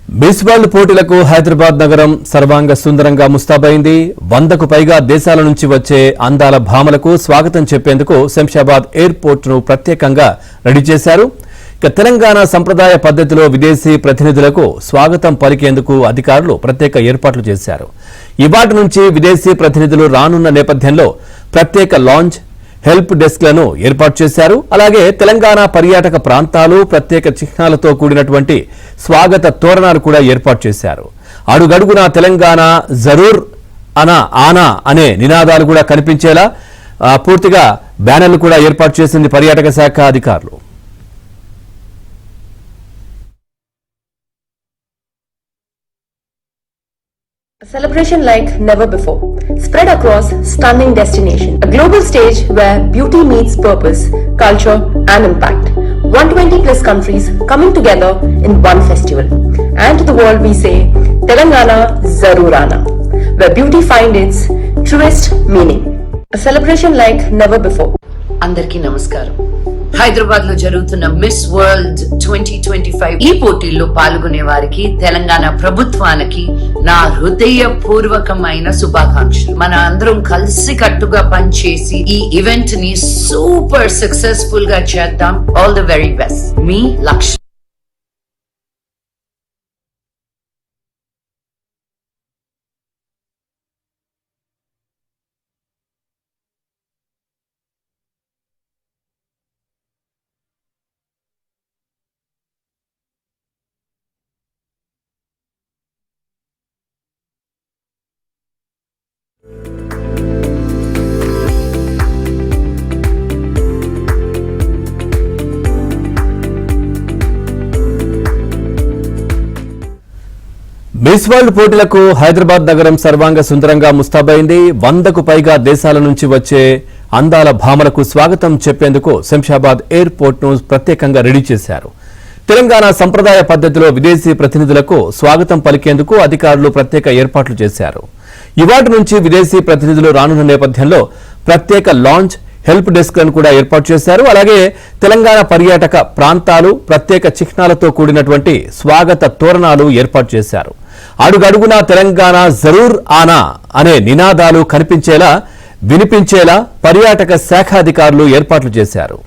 Miss world పోటీలకు హైదరాబాద్ నగరం సర్వాంగ సుందరంగా ముస్తాబైంది. 100కు పైగా దేశాల నుంచి వచ్చే అందాల భామలకు స్వాగతం చెప్పేందుకు శంషాబాద్ ఎయిర్పోర్ట్ ను ప్రత్యేకంగా రెడీ చేశారు. ఇక తెలంగాణ సంప్రదాయ పద్ధతిలో విదేశీ ప్రతినిధులకు స్వాగతం పలికేందుకు అధికారులు ప్రత్యేక ఏర్పాట్లు చేశారు. ఇవాటి నుంచి విదేశీ ప్రతినిధులు రానున్న నేపథ్యంలో ప్రత్యేక లాంజ్, హెల్ప్ డెస్క్లను ఏర్పాటు చేశారు. అలాగే తెలంగాణ పర్యాటక ప్రాంతాలు, ప్రత్యేక చిహ్నాలతో కూడినటువంటి స్వాగత తోరణాలు కూడా ఏర్పాటు చేశారు. అడుగడుగునా తెలంగాణ జరూర్ ఆనా అనే నినాదాలు కూడా కనిపించేలా పూర్తిగా బ్యానర్లు కూడా ఏర్పాటు చేసింది పర్యాటక శాఖ అధికారులు. A celebration like never before, spread across stunning destination. A global stage where beauty meets purpose, culture and impact. 120 plus countries coming together in one festival. And to the world we say, Telangana Zarurana, where beauty finds its truest meaning. A celebration like never before. అందరికీ నమస్కారం. హైదరాబాద్ లో జరుగుతున్న miss world 2025 ఈ పోటీల్లో పాల్గొనే వారికి తెలంగాణ ప్రభుత్వానికి నా హృదయపూర్వకమైన శుభాకాంక్షలు. మన అందరం కలిసి కట్టుగా పనిచేసి ఈ ఈవెంట్ ని సూపర్ సక్సెస్ఫుల్ గా చేద్దాం. All the very best. మీ లక్ష్యం. మిస్ వరల్డ్ పోటీలకు హైదరాబాద్ నగరం సర్వాంగ సుందరంగా ముస్తాబైంది. 100కు పైగా దేశాల నుంచి వచ్చే అందాల భామలకు స్వాగతం చెప్పేందుకు శంషాబాద్ ఎయిర్పోర్ట్ ను ప్రత్యేకంగా రెడీ చేశారు. తెలంగాణ సంప్రదాయ పద్ధతిలో విదేశీ ప్రతినిధులకు స్వాగతం పలికేందుకు అధికారులు ప్రత్యేక ఏర్పాట్లు చేశారు. ఇవాటి నుంచి విదేశీ ప్రతినిధులు రానున్న నేపథ్యంలో ప్రత్యేక లాంచ్, హెల్ప్ డెస్క్లను కూడా ఏర్పాటు చేశారు. అలాగే తెలంగాణ పర్యాటక ప్రాంతాలు, ప్రత్యేక చిహ్నాలతో కూడినటువంటి స్వాగత తోరణాలు ఏర్పాటు చేశారు. అడుగడుగునా తెలంగాణ జరూర్ ఆనా అనే నినాదాలు కనిపించేలా, వినిపించేలా పర్యాటక శాఖ అధికారులు ఏర్పాట్లు చేశారు.